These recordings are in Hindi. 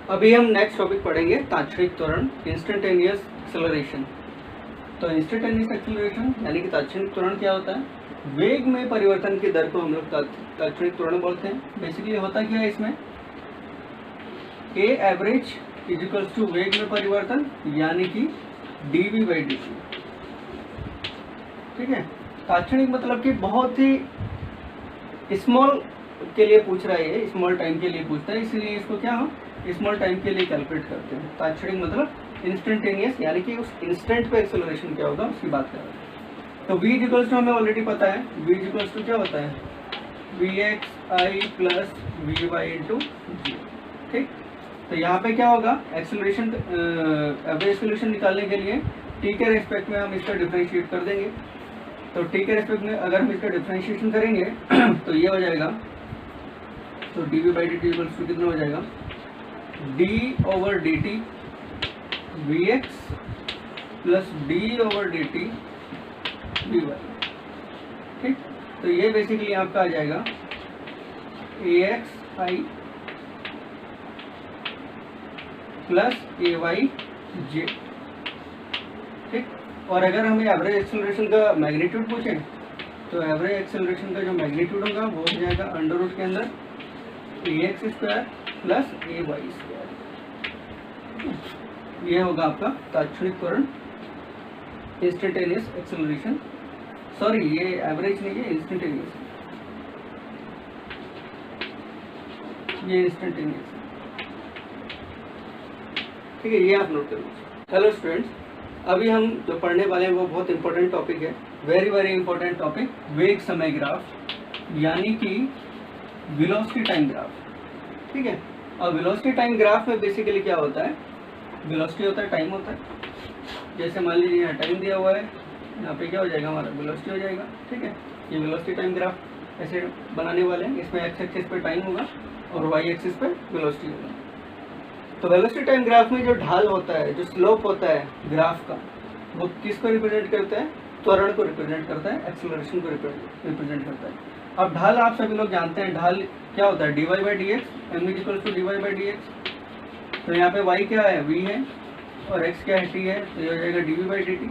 अभी हम नेक्स्ट टॉपिक पढ़ेंगे ताक्षणिक त्वरण, इंस्टेंटेनियस एक्सेलरेशन। तो इंस्टेंटेनियस एक्सेलरेशन यानी कि ताक्षणिक त्वरण क्या होता है? वेग में परिवर्तन की दर को हम लोग ताक्षणिक त्वरण बोलते हैं। बेसिकली होता क्या है इसमें, ए एवरेज इजिकल्स टू वेग में परिवर्तन यानी कि dv/dt। ठीक है, ताक्षणिक मतलब कि बहुत ही स्मॉल के लिए पूछ रहा है, ये स्मॉल टाइम के लिए पूछता है, इसलिए इसको क्या हम स्मॉल टाइम के लिए कैलकुलेट करते हैं। ताक्षणिक मतलब इंस्टेंटेनियस यानी कि उस इंस्टेंट पे एक्सेलरेशन क्या होगा उसकी बात कर रहे हैं। तो v इक्वल्स टू हमें ऑलरेडी पता है, v इक्वल्स टू क्या होता है, vxi plus vy into g। ठीक, तो यहाँ पे क्या होगा, एक्सेलरेशन एवरेज एक्सेलरेशन निकालने के लिए t के रेस्पेक्ट में हम इसका डिफरेंशिएट कर देंगे। तो t के रेस्पेक्ट में अगर हम इसका डिफरेंशिएशन करेंगे तो ये हो जाएगा, तो dv/dt इक्वल्स टू कितना हो जाएगा, d/dt vx plus d/dt dy। ठीक, तो ये बेसिकली आपका आ जाएगा axi प्लस ayj। ठीक, और अगर हमें एवरेज एक्सेलरेशन का मैग्नीट्यूड पूछें तो एवरेज एक्सेलरेशन का जो मैग्नीट्यूड होगा वो हो जाएगा अंडर रूट के अंदर ax square plus ay square. ये होगा आपका ताक्षणिक त्वरण, इंस्टेंटेनियस एक्सेलरेशन। सॉरी, ये एवरेज नहीं है, इंस्टेंटेनियस, ये इंस्टेंटेनियस। ठीक है, ये आप नोट कर लीजिए। हेलो स्टूडेंट्स, अभी हम जो पढ़ने वाले हैं वो बहुत इंपॉर्टेंट टॉपिक है, वेरी वेरी इंपॉर्टेंट टॉपिक, वेग समय ग्राफ यानी कि वेलोसिटी टाइम ग्राफ। ठीक है, और वेलोसिटी टाइम ग्राफ में बेसिकली क्या होता है, वेलोसिटी होता है, टाइम होता है। जैसे मान लीजिए यहाँ टाइम दिया हुआ है, यहाँ पे क्या हो जाएगा हमारा वेलोसिटी हो जाएगा। ठीक है, ये वेलोसिटी टाइम ग्राफ ऐसे बनाने वाले हैं, इसमें एक्स एक्सिस पे टाइम होगा और वाई एक्सिस पे वेलोसिटी होगा। तो वेलोसिटी टाइम ग्राफ में जो ढाल होता है, जो स्लोप होता है ग्राफ का, वो किसको रिप्रेजेंट करता है, त्वरण को रिप्रेजेंट करता है, एक्सेलरेशन को रिप्रेजेंट करता है। अब ढाल आप सभी लोग जानते हैं, ढाल क्या होता है, dy/dx, m equals to dy/dx। तो यहाँ पे y क्या है, v है, और x क्या है, t है, तो ये हो जाएगा dv/dt।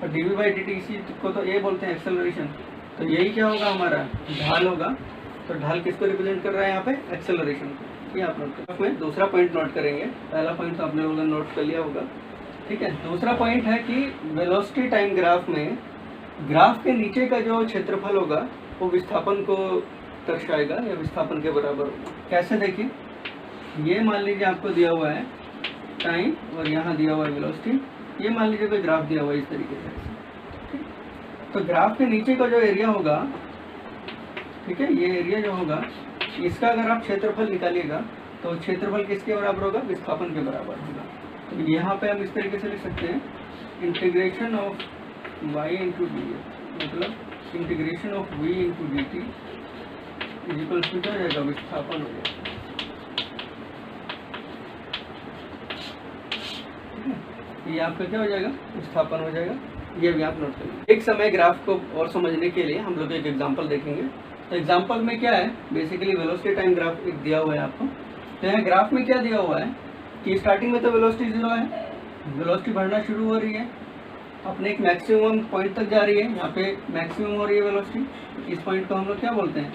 और dv/dt इसी को तो a बोलते हैं, एक्सेलरेशन। तो यही क्या होगा, हमारा ढाल होगा। तो ढाल किसको रिप्रेजेंट कर रहा है यहाँ पे, एक्सेलरेशन को। ये आप नोट करें। में दूसरा पॉइंट नोट करेंगे, पहला पॉइंट तो आपने लोगों ने नोट कर लिया होगा। ठीक है, दूसरा पॉइंट है कि वेलोसिटी टाइम ग्राफ में ग्राफ के नीचे का जो क्षेत्रफल होगा वो विस्थापन को दर्शाएगा या विस्थापन के बराबर होगा। कैसे, देखिए, ये मान लीजिए आपको दिया हुआ है टाइम और यहाँ दिया हुआ है वेलोसिटी। ये मान लीजिए कोई ग्राफ दिया हुआ है इस तरीके से। ठीक, तो ग्राफ के नीचे का जो एरिया होगा, ठीक है, ये एरिया जो होगा, इसका अगर आप क्षेत्रफल निकालिएगा तो क्षेत्रफल किसके बराबर होगा, विस्थापन के बराबर होगा। तो यहाँ पे हम इस तरीके से लिख सकते हैं, integration of y into D, मतलब integration of v into D T is equal to क्या हो जाएगा, विस्थापन हो जाएगा। ये आपका क्या हो जाएगा, विस्थापन हो जाएगा। ये भी आप नोट करेंगे। एक समय ग्राफ को और समझने के लिए हम लोग एक एग्जांपल देखेंगे। तो एग्जांपल में क्या है, बेसिकली वेलोसिटी टाइम ग्राफ एक दिया हुआ है आपको। तो यहाँ ग्राफ में क्या दिया हुआ है कि स्टार्टिंग में तो वेलोसिटी 0 है, वेलोसिटी बढ़ना शुरू हो रही है, अपने एक मैक्सिमम पॉइंट तक जा रही है। यहाँ पे मैक्सिमम हो रही है वेलोसिटी, इस पॉइंट को हम लोग क्या बोलते हैं,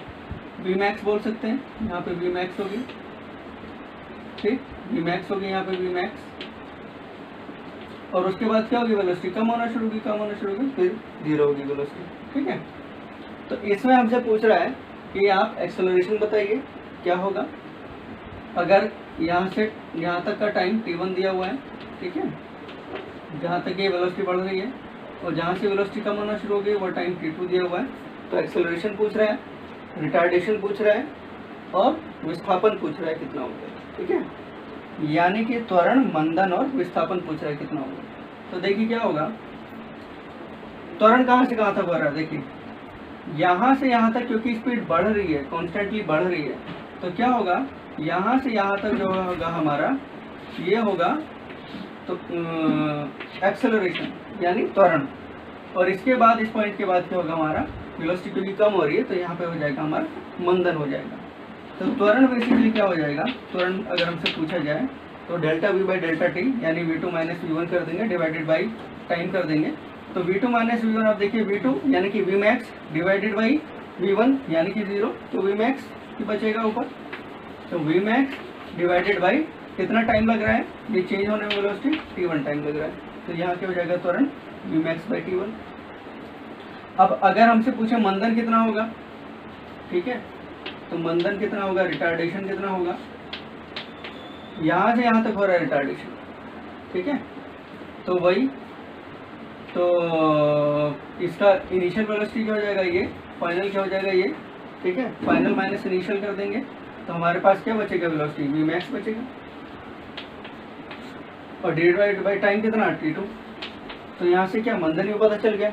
वी मैक्स बोल सकते हैं। यहाँ पे वी मैक्स होगी, ठीक, वी मैक्स होगी यहाँ पे वी मैक्स। और उसके बाद क्या होगी, वेलोसिटी कम होना शुरू होगी, कम होना शुरू होगी, फिर 0 होगी वेलोसिटी। ठीक है, तो इसमें हमसे पूछ रहा है कि आप एक्सेलरेशन बताइए क्या होगा अगर यहाँ से यहाँ तक का टाइम t1 दिया हुआ है। ठीक है, जहाँ तक ये वेलोसिटी बढ़ रही है, और जहाँ से वेलोसिटी कम होना शुरू हो गई वो टाइम t2 दिया हुआ है। तो एक्सेलरेशन पूछ रहा है, रिटार्डेशन पूछ रहा है, और विस्थापन पूछ रहा है कितना होगा। ठीक है, यानी कि त्वरण, मंदन और विस्थापन पूछ रहा है कितना होगा। तो देखिए क्या होगा, त्वरण कहाँ से कहाँ तक बढ़ रहा है, देखिए यहाँ से यहाँ तक, क्योंकि स्पीड बढ़ रही है, कॉन्स्टेंटली बढ़ रही है, तो क्या होगा, यहाँ से यहाँ तक जो होगा हमारा, ये होगा तो एक्सेलरेशन यानी त्वरण। और इसके बाद, इस पॉइंट के बाद क्या होगा हमारा, वेलोसिटी क्योंकि कम हो रही है तो यहाँ पे हो जाएगा हमारा मंदन हो जाएगा। तो त्वरण बेसिकली क्या हो जाएगा, त्वरण अगर हमसे पूछा जाए तो delta we by delta T यानी v2 माइनस वी1 कर देंगे डिवाइडेड बाई टाइम कर देंगे। तो v2 माइनस वी1 आप देखिए v2 यानी कि v max divided by v1 यानी कि 0, तो v मैक्स की बचेगा ऊपर, तो v मैक्स डिवाइडेड बाई कितना टाइम लग रहा है ये चेंज होने में वेलोसिटी t1 टाइम लग रहा है, तो यहाँ क्या हो जाएगा त्वरण v मैक्स बाई t1। अब अगर हमसे पूछे मंदन कितना होगा, ठीक है, तो मंदन कितना होगा, रिटार्डेशन कितना होगा, यहाँ से यहाँ तक हो रहा है रिटार्डेशन, ठीक है, तो वही, तो इसका इनिशियल वेलोसिटी क्या हो जाएगा ये, फाइनल क्या हो जाएगा ये, ठीक है, फाइनल माइनस इनिशियल कर देंगे तो हमारे पास क्या बचेगा वेलोसिटी वी मैक्स बचेगा, और डिवाइड बाई टाइम कितना t2, तो यहाँ से क्या मंदन भी पता चल गया।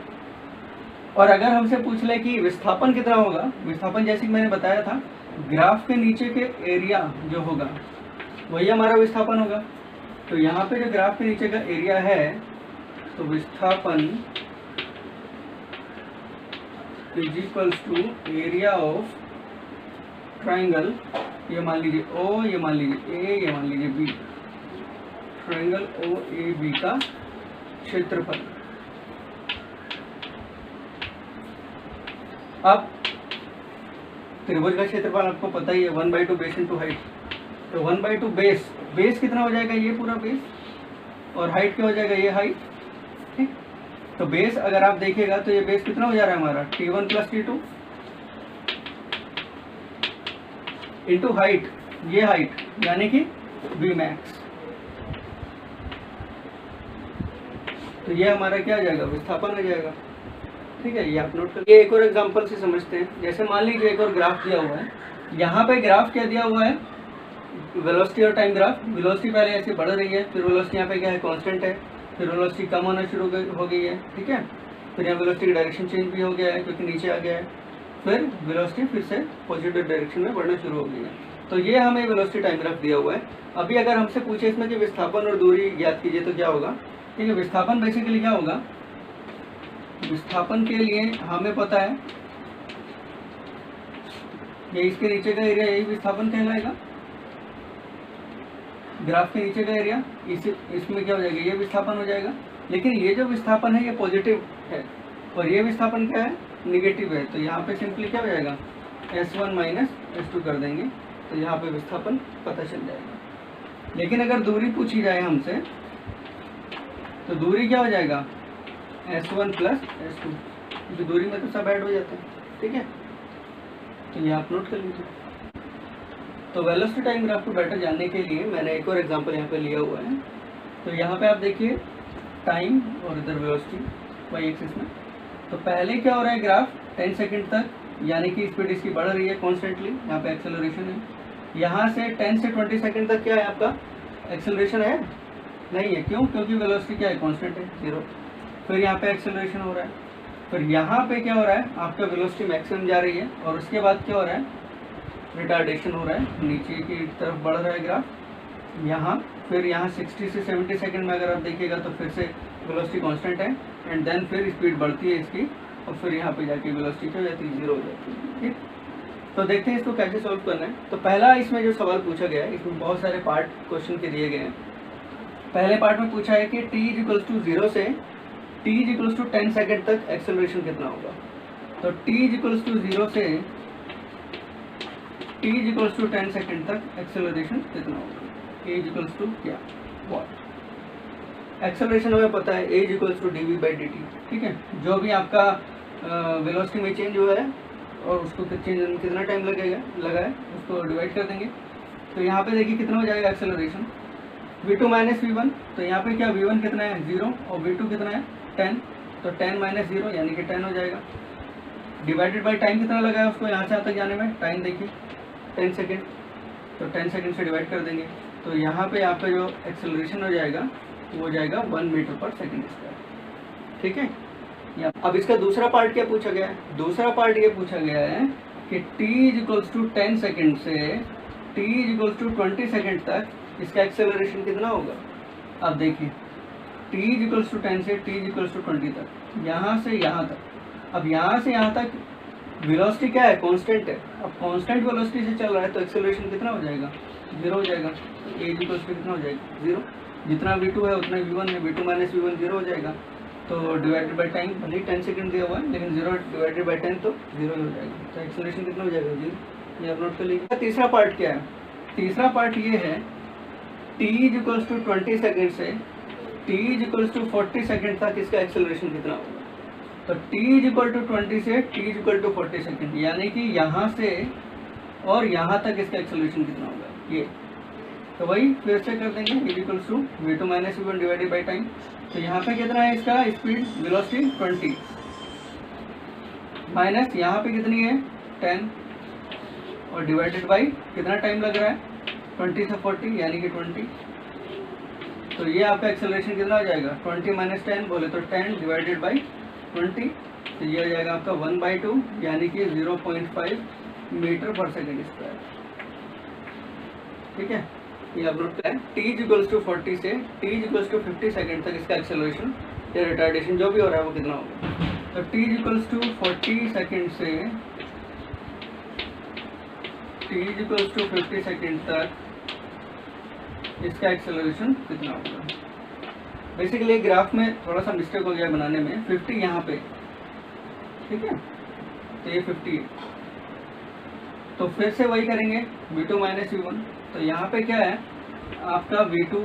और अगर हमसे पूछ ले कि विस्थापन कितना होगा, विस्थापन जैसे कि मैंने बताया था ग्राफ के नीचे के एरिया जो होगा वही हमारा विस्थापन होगा, तो यहाँ पे जो ग्राफ के नीचे का एरिया है तो विस्थापन is equals to area of triangle, ये मान लीजिए O, ये मान लीजिए A, ये मान लीजिए B, ट्राइंगल OAB का क्षेत्रफल। अब त्रिभुज का क्षेत्रफल आपको पता ही है 1/2 बेस इंटू हाइट, तो 1/2 बेस, बेस कितना हो जाएगा ये पूरा बेस, और हाइट क्या हो जाएगा ये हाइट, ठीक, तो बेस अगर आप देखिएगा तो ये बेस कितना हो जा रहा है हमारा t1 plus t2 into height, ये हाइट यानी कि v मैक्स, तो ये हमारा क्या आ जाएगा विस्थापन आ जाएगा, ठीक है, ये आप नोट कर। ये एक और एग्जांपल से समझते हैं, जैसे मान लीजिए एक और ग्राफ दिया हुआ है, यहाँ पे ग्राफ क्या दिया हुआ है वेलोसिटी और टाइम ग्राफ, वेलोसिटी पहले ऐसे बढ़ रही है, फिर वेलोसिटी यहाँ पे क्या है कांस्टेंट है, फिर वेलोसिटी कम होना शुरू हो गई है, ठीक है, फिर यहाँ वेलोसिटी का डायरेक्शन चेंज भी हो गया है क्योंकि नीचे आ गया है, फिर वेलोसिटी फिर से पॉजिटिव डायरेक्शन में बढ़ना शुरू हो गई है, तो ये हमें वेलोसिटी टाइम ग्राफ दिया हुआ है। अभी अगर हमसे पूछे इसमें कि विस्थापन और दूरी ज्ञात कीजिए तो क्या होगा, ठीक है, विस्थापन बेसिकली क्या होगा, विस्थापन के लिए हमें पता है ये इसके नीचे का एरिया यही विस्थापन कहलाएगा, ग्राफ के नीचे का एरिया इसमें क्या हो जाएगा ये विस्थापन हो जाएगा, लेकिन ये जो विस्थापन है ये पॉजिटिव है और ये विस्थापन क्या है निगेटिव है, तो यहाँ पे सिंपली क्या हो जाएगा S1 माइनस S2 कर देंगे, तो यहाँ पे विस्थापन पता चल जाएगा। लेकिन अगर दूरी पूछी जाए हमसे तो दूरी क्या हो जाएगा S1 प्लस S2, क्योंकि दूरी में तो सब ऐड हो जाता है, ठीक है, तो ये आप नोट कर लीजिए। तो वेलोसिटी टाइम ग्राफ को बेटर जानने के लिए मैंने एक और एग्जांपल यहाँ पे लिया हुआ है, तो यहाँ पे आप देखिए टाइम और इधर वेलोसिटी वाई एक्सिस में, तो पहले क्या हो रहा है ग्राफ 10 सेकंड तक यानी कि स्पीड इसकी बढ़ रही है कॉन्स्टेंटली, यहाँ पे एक्सेलरेशन है, यहाँ से 10 से 20 सेकंड तक क्या है आपका एक्सेलरेशन है नहीं है, क्यों, क्योंकि वेलोसिटी क्या है कांस्टेंट है 0, फिर यहाँ पे एक्सेलरेशन हो रहा है, फिर यहाँ पे क्या हो रहा है आपका वेलोसिटी मैक्सिमम जा रही है और उसके बाद क्या हो रहा है रिटार्डेशन हो रहा है, नीचे की तरफ बढ़ रहा है ग्राफ यहाँ, फिर यहाँ 60 से 70 सेकंड में अगर आप देखिएगा तो फिर से वेलोसिटी कांस्टेंट है एंड देन फिर स्पीड बढ़ती है इसकी और फिर यहाँ पे जाके वेलोसिटी क्या हो जाती है 0 हो जाती है, ठीक। तो देखते हैं इसको कैसे सॉल्व करना है। तो पहला इसमें जो सवाल पूछा गया है इसमें बहुत सारे पार्ट क्वेश्चन के दिए गए हैं। पहले पार्ट में पूछा है कि t=0 से t=10 सेकंड तक एक्सेलरेशन कितना होगा, तो t=0 से t=10 सेकंड तक एक्सेलरेशन कितना होगा, a क्या वॉट, एक्सेलरेशन हमें पता है a=dv/dt, ठीक है, जो भी आपका वेलोसिटी में चेंज हुआ है और उसको चेंज कितना टाइम लगा है उसको डिवाइड कर देंगे, तो यहाँ पे देखिए कितना हो जाएगा एक्सेलरेशन v2 माइनस v1, तो यहाँ पे क्या v1 कितना है 0 और v2 कितना है 10, तो 10 माइनस 0 यानी कि 10 हो जाएगा, डिवाइडेड बाई टाइम कितना लगा है उसको यहाँ से यहाँ तक जाने में, टाइम देखिए 10 सेकेंड, तो 10 सेकेंड से डिवाइड कर देंगे, तो यहाँ पे आपका जो एक्सेलरेशन हो जाएगा वो हो जाएगा 1 मीटर पर सेकेंड स्क्वायर, ठीक है। अब इसका दूसरा पार्ट क्या पूछा गया है, दूसरा पार्ट ये पूछा गया है कि t=10 सेकेंड से t=20 सेकेंड तक इसका एक्सेलरेशन कितना होगा। अब देखिए t=10 से t=20 तक, यहाँ से यहाँ तक, अब यहाँ से यहाँ तक वेलोसिटी क्या है, कांस्टेंट है। अब कांस्टेंट वेलोसिटी से चल रहा है तो एक्सेलरेशन कितना हो जाएगा, 0 हो जाएगा। ए इक्वल्स टू कितना हो जाएगा, 0। जितना v2 है उतना v1 है, v2 माइनस v1 0 हो जाएगा। तो डिवाइडेड बाई टाइम, भले ही 10 सेकंड दिया हुआ है लेकिन 0 डिवाइडेड बाई 10 तो 0 ही हो जाएगा। तो एक्सेलरेशन कितना हो जाएगा, 0। ये आप नोट कर लीजिए। तीसरा पार्ट क्या है, तीसरा पार्ट ये है t इक्वल्स टू 20 सेकेंड से t इक्वल्स टू 40 सेकेंड तक इसका एक्सेलरेशन कितना होगा। तो t इक्वल टू 20 से t इक्वल टू 40 सेकेंड, यानी कि यहाँ से और यहाँ तक इसका एक्सेलरेशन कितना होगा ये। तो वही फिर से कर देंगे, e equals to v2 minus v1 divided by time. तो यहाँ पे कितना है इसका स्पीड वेलोसिटी 20 माइनस यहाँ पे कितनी है 10 और डिवाइडेड बाई कितना टाइम लग रहा है 20 से 40 यानी कि 20। तो ये आपका एक्सेलरेशन कितना हो जाएगा 20 माइनस 10 बोले तो 10 डिवाइडेड बाई 20। तो ये हो जाएगा आपका 1/2 यानी कि 0.5 मीटर पर सेकेंड स्क्वायर। ठीक है, ये आप नोट करें। t इक्वल्स टू 40 से t इक्वल्स टू 50 सेकेंड तक इसका एक्सेलरेशन या रिटार्डेशन जो भी हो रहा है वो कितना होगा। तो t इक्वल्स टू 40 सेकेंड से t इक्वल्स टू 50 सेकेंड तक इसका एक्सेलरेशन कितना होगा। बेसिकली ग्राफ में थोड़ा सा मिस्टेक हो गया बनाने में, 50 यहाँ पे, ठीक है, तो ये 50 है। तो फिर से वही करेंगे v2 माइनस v1। तो यहाँ पे क्या है आपका v2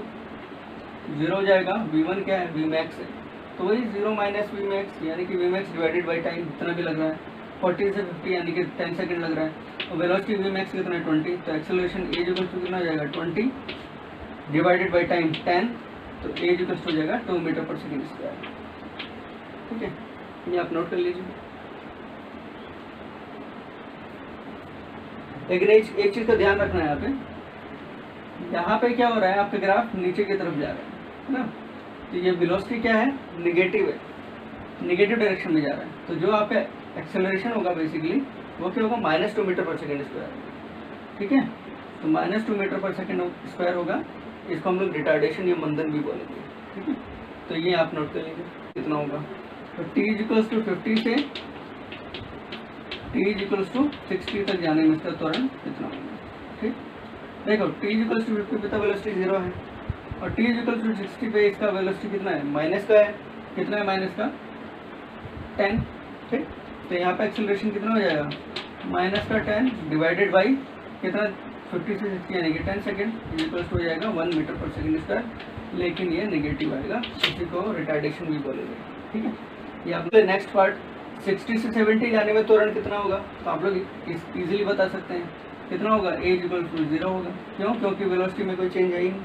0 हो जाएगा, v1 क्या है vmax है, तो वही 0 माइनस vmax यानी कि vmax डिवाइडेड बाई टाइम जितना भी लग रहा है 40 से 50 यानी कि 10 सेकंड लग रहा है। और वेलोसिटी vmax कितना है 20, तो एक्सेलरेशन a इक्वल टू कितना हो जाएगा 20 डिवाइडेड बाई टाइम 10, तो a इक्वल हो जाएगा 2 मीटर पर सेकेंड स्क्वायर। ठीक है, ये आप नोट कर लीजिए। लेकिन एक चीज़ का ध्यान रखना है यहाँ पे क्या हो रहा है आपका ग्राफ नीचे की तरफ जा रहा है ना। तो ये वेलोसिटी क्या है निगेटिव है, निगेटिव डायरेक्शन में जा रहा है। तो जो आपका एक्सेलरेशन होगा बेसिकली वो क्या होगा -2 मीटर पर सेकेंड स्क्वायर। ठीक है, तो -2 मीटर पर सेकेंड स्क्वायर होगा, इसको हम लोग रिटार्डेशन या मंदन भी बोलेंगे। ठीक है, तो ये आप नोट कर लीजिए कितना होगा। तो t इक्वल्स टू 50 से t इक्वल्स टू 60 तक जाने में इसका त्वरण कितना होगा। ठीक, देखो t इक्वल्स टू 50 पे तो वेलोसिटी 0 है और t इक्वल्स टू 60 पे इसका वेलोसिटी कितना है माइनस का है, कितना है माइनस का 10। ठीक, तो यहाँ पे एक्सेलरेशन कितना हो जाएगा माइनस का 10 डिवाइडेड बाई कितना 50 से 60 यानी कि 10 सेकेंड इक्वल्स हो जाएगा 1 मीटर पर सेकेंड स्क्वायर। लेकिन ये नेगेटिव आएगा, इसी को रिटार्डेशन भी बोलेंगे। ठीक है, ये आप नेक्स्ट पार्ट 60 से 70 जाने में त्वरण कितना होगा, तो आप लोग इजीली बता सकते हैं कितना होगा, a इक्वल टू 0 होगा। क्यों, क्योंकि वेलोसिटी में कोई चेंज है ही नहीं।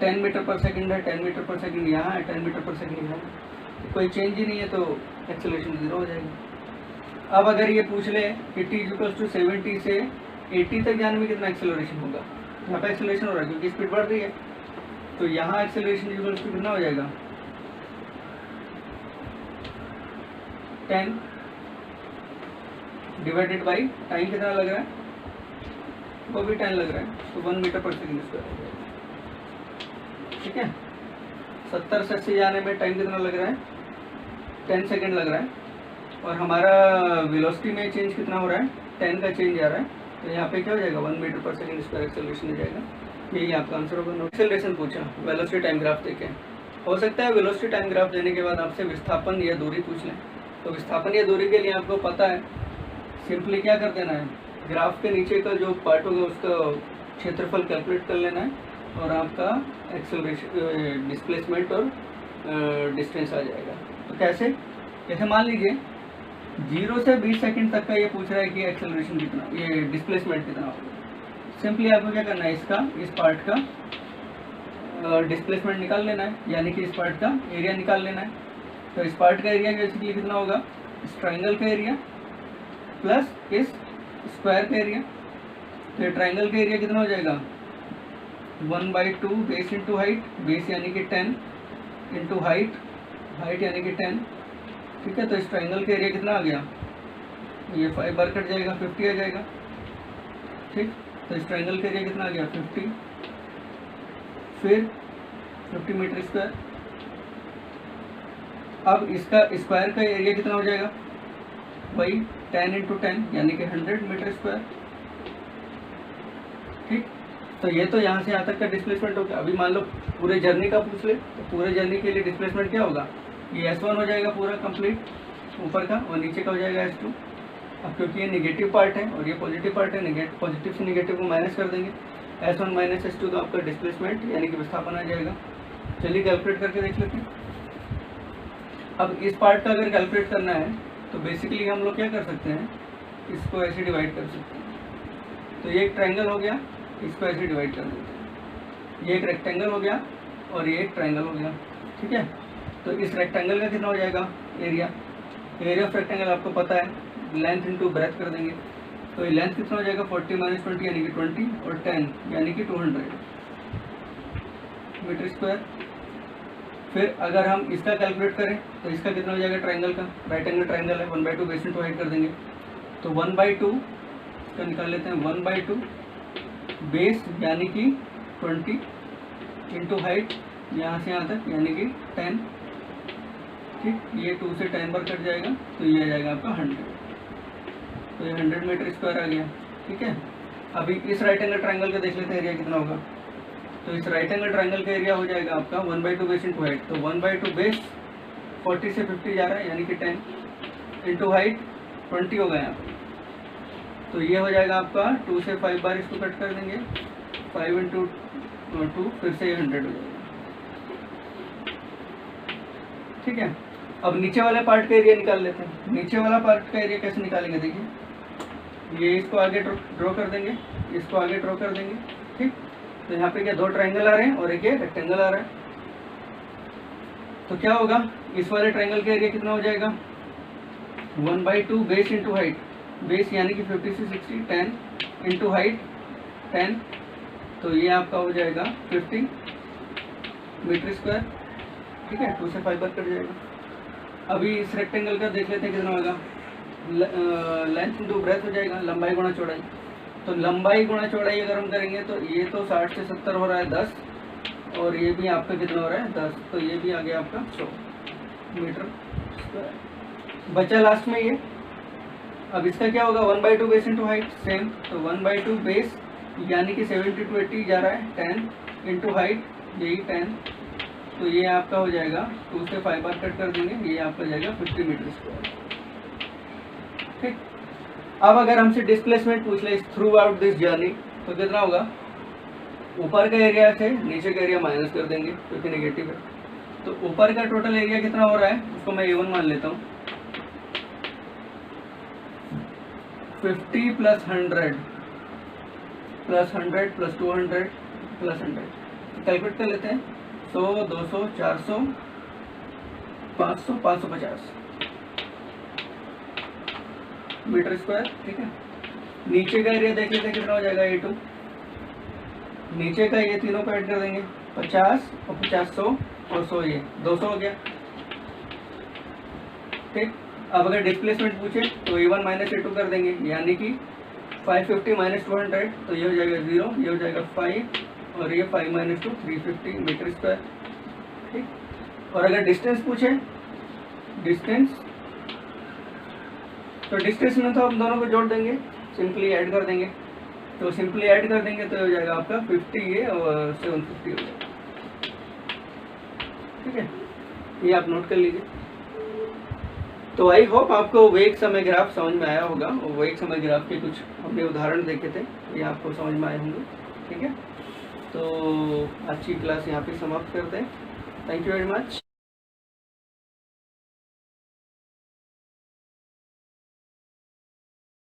10 मीटर पर सेकंड है, 10 मीटर पर सेकंड यहाँ है, 10 मीटर पर सेकंड यहाँ है, कोई चेंज ही नहीं है, तो एक्सेलरेशन 0 हो जाएगा। अब अगर ये पूछ ले कि t इक्वल टू 70 से 80 तक जाने में कितना एक्सेलरेशन होगा, यहाँ पे एक्सेलरेशन हो रहा है क्योंकि स्पीड बढ़ रही है, तो यहाँ एक्सेलरेशन इक्वल टू कितना हो जाएगा 10 डिवाइडेड बाई टाइम कितना लग रहा है, वो भी 10 लग रहा है, तो 1 मीटर पर सेकेंड स्क्वायर हो जाएगा। ठीक है, 70 से 80 जाने में टाइम कितना लग रहा है 10 सेकेंड लग रहा है, और हमारा वेलोसिटी में चेंज कितना हो रहा है 10 का चेंज आ रहा है, तो यहाँ पे क्या हो जाएगा 1 मीटर पर सेकेंड स्क्वायर एक्सेलरेशन हो जाएगा। यही आपका आंसर होगा। एक्सेलरेशन पूछा, वेलोसिटी टाइम ग्राफ देखें, हो सकता है वेलोसिटी टाइम ग्राफ देने के बाद आपसे विस्थापन या दूरी पूछ लें। तो विस्थापन या दूरी के लिए आपको पता है सिंपली क्या कर देना है, ग्राफ के नीचे का जो पार्ट होगा उसका क्षेत्रफल कैलकुलेट कर लेना है और आपका एक्सेलरेशन डिस्प्लेसमेंट और डिस्टेंस आ जाएगा। तो कैसे, जैसे मान लीजिए 0 से 20 सेकंड तक का ये पूछ रहा है कि एक्सेलरेशन कितना, ये डिस्प्लेसमेंट कितना होगा। सिंपली आपको क्या करना है, इसका इस पार्ट का डिस्प्लेसमेंट निकाल लेना है, यानी कि इस पार्ट का एरिया निकाल लेना है। तो इस पार्ट का एरिया बेसिकली कितना होगा, इस ट्राइंगल का एरिया प्लस इस स्क्वायर का एरिया। तो ट्राइंगल का एरिया कितना हो जाएगा 1/2 बेस इंटू हाइट, बेस यानी कि 10 इंटू हाइट, हाइट यानी कि 10। ठीक है, तो इस ट्राइंगल का एरिया कितना आ गया, ये 5 बार कट जाएगा 50 आ जाएगा। ठीक, तो इस ट्राइंगल का एरिया कितना आ गया 50, फिर 50 मीटर स्क्वायर। अब इसका स्क्वायर का एरिया कितना हो जाएगा, वही 10 इंटू 10 यानी कि 100 मीटर स्क्वायर। ठीक, तो ये तो यहाँ से यहाँ तक का डिस्प्लेसमेंट हो गया। अभी मान लो पूरे जर्नी का पूछ ले, तो पूरे जर्नी के लिए डिस्प्लेसमेंट क्या होगा, ये S1 हो जाएगा पूरा कंप्लीट ऊपर का, और नीचे का हो जाएगा S2। अब क्योंकि ये नेगेटिव पार्ट है और ये पॉजिटिव पार्ट है, पॉजिटिव से नेगेटिव को माइनस कर देंगे, S1 माइनस S2, तो आपका डिस्प्लेसमेंट यानी कि विस्थापन आ जाएगा। चलिए कैलकुलेट करके देख लेते हैं। अब इस पार्ट का अगर कैलकुलेट करना है तो बेसिकली हम लोग क्या कर सकते हैं, इसको ऐसे डिवाइड कर सकते हैं। तो ये एक ट्रायंगल हो गया, इसको ऐसे डिवाइड कर देते हैं। ये एक रेक्टेंगल हो गया और ये एक ट्रायंगल हो गया। ठीक है, तो इस रेक्टेंगल का कितना हो जाएगा एरिया, एरिया ऑफ रेक्टेंगल आपको पता है, लेंथ इंटू ब्रेथ कर देंगे। तो ये लेंथ कितना हो जाएगा 40 माइनस 20 यानी कि 20 और 10 यानी कि 200 मीटर स्क्वायर। फिर अगर हम इसका कैलकुलेट करें तो इसका कितना हो जाएगा ट्रायंगल का, राइट एंगल ट्रायंगल है, 1/2 बेस इंटू हाइट कर देंगे। तो 1/2 इसका निकाल लेते हैं, 1/2 बेस यानी कि 20 इंटू हाइट यहाँ से यहाँ तक यानी कि 10। ठीक, ये 2 से 10 बार कट जाएगा तो ये आ जाएगा आपका 100। तो ये 100 मीटर स्क्वायर आ गया। ठीक है, अभी इस राइट एंगल ट्रायंगल का देख लेते हैं एरिया कितना होगा। तो इस राइट एंगल ट्रायंगल का एरिया हो जाएगा आपका 1/2 बेस इंटू हाइट। तो 1/2 बेस 40 से 50 जा रहा है यानी कि 10 इंटू हाइट 20 होगा यहाँ पर। तो ये हो जाएगा आपका 2 से 5 बार इसको कट कर देंगे, 5 इंटू 2 फिर से ये 100 हो जाएगा। ठीक है, अब नीचे वाले पार्ट का एरिया निकाल लेते हैं। नीचे वाला पार्ट का एरिया कैसे निकालेंगे, देखिए ये इसको आगे ड्रॉ कर देंगे, इसको आगे ड्रॉ कर देंगे। ठीक, तो यहाँ पे क्या 2 ट्रायंगल आ रहे हैं और एक ये रेक्टेंगल आ रहा है। तो क्या होगा, इस वाले ट्रायंगल का एरिया कितना हो जाएगा 1/2 बेस इंटू हाइट, बेस यानी कि 50 से 60, 10 इंटू हाइट 10, तो ये आपका हो जाएगा 50 मीटर स्क्वायर। ठीक है, 2 से 5 बार कट जाएगा। अभी इस रेक्टेंगल का देख लेते हैं कितना होगा, लेंथ इंटू ब्रेथ हो जाएगा, लंबाई गुणा चौड़ाई। तो लंबाई गुणा चौड़ाई अगर हम करेंगे तो ये तो 60 से 70 हो रहा है 10, और ये भी आपका कितना हो रहा है 10, तो ये भी आ गया आपका 100 मीटर स्क्वायर। बचा लास्ट में ये। अब इसका क्या होगा 1/2 बेस इंटू हाइट सेम, तो 1/2 बेस यानी कि 70 to 80 जा रहा है, 10 इंटू हाइट यही 10, तो ये आपका हो जाएगा 2 से 5 बार कट कर देंगे, ये आपका जाएगा 50 मीटर स्क्वायर। ठीक, अब अगर हमसे डिस्प्लेसमेंट पूछ ले थ्रू आउट दिस जर्नी तो कितना होगा, ऊपर का एरिया से नीचे का एरिया माइनस कर देंगे क्योंकि नेगेटिव है। तो ऊपर का टोटल एरिया कितना हो रहा है उसको मैं A1 मान लेता हूँ, 50 plus 100 plus 100 plus 200 plus 100। Calculate कर लेते हैं, 100 200 400 500 550 मीटर स्क्वायर। ठीक है, नीचे का एरिया देख लेते हैं कितना हो जाएगा A2। नीचे का ये तीनों को ऐड कर देंगे, 50 और 50 100 और 100 ये 200 हो गया। ठीक, अब अगर डिस्प्लेसमेंट पूछे तो A1 माइनस A2 कर देंगे, यानी कि 550 माइनस 200, तो ये हो जाएगा 0, ये हो जाएगा 5 और ये 5 माइनस 2 350 मीटर स्क्वायर। ठीक, और अगर डिस्टेंस पूछे, डिस्टेंस तो डिस्टेंस में तो हम दोनों को जोड़ देंगे, सिंपली ऐड कर देंगे। तो सिंपली ऐड कर देंगे तो हो जाएगा आपका 50 ये और 750 हो जाएगा। ठीक है, ये आप नोट कर लीजिए। तो आई होप आपको वेग समय ग्राफ समझ में आया होगा, और वेग समय ग्राफ के कुछ हमने उदाहरण देखे थे, ये आपको समझ में आए होंगे। ठीक है, तो आज की क्लास यहाँ पे समाप्त करते हैं। Thank you very much.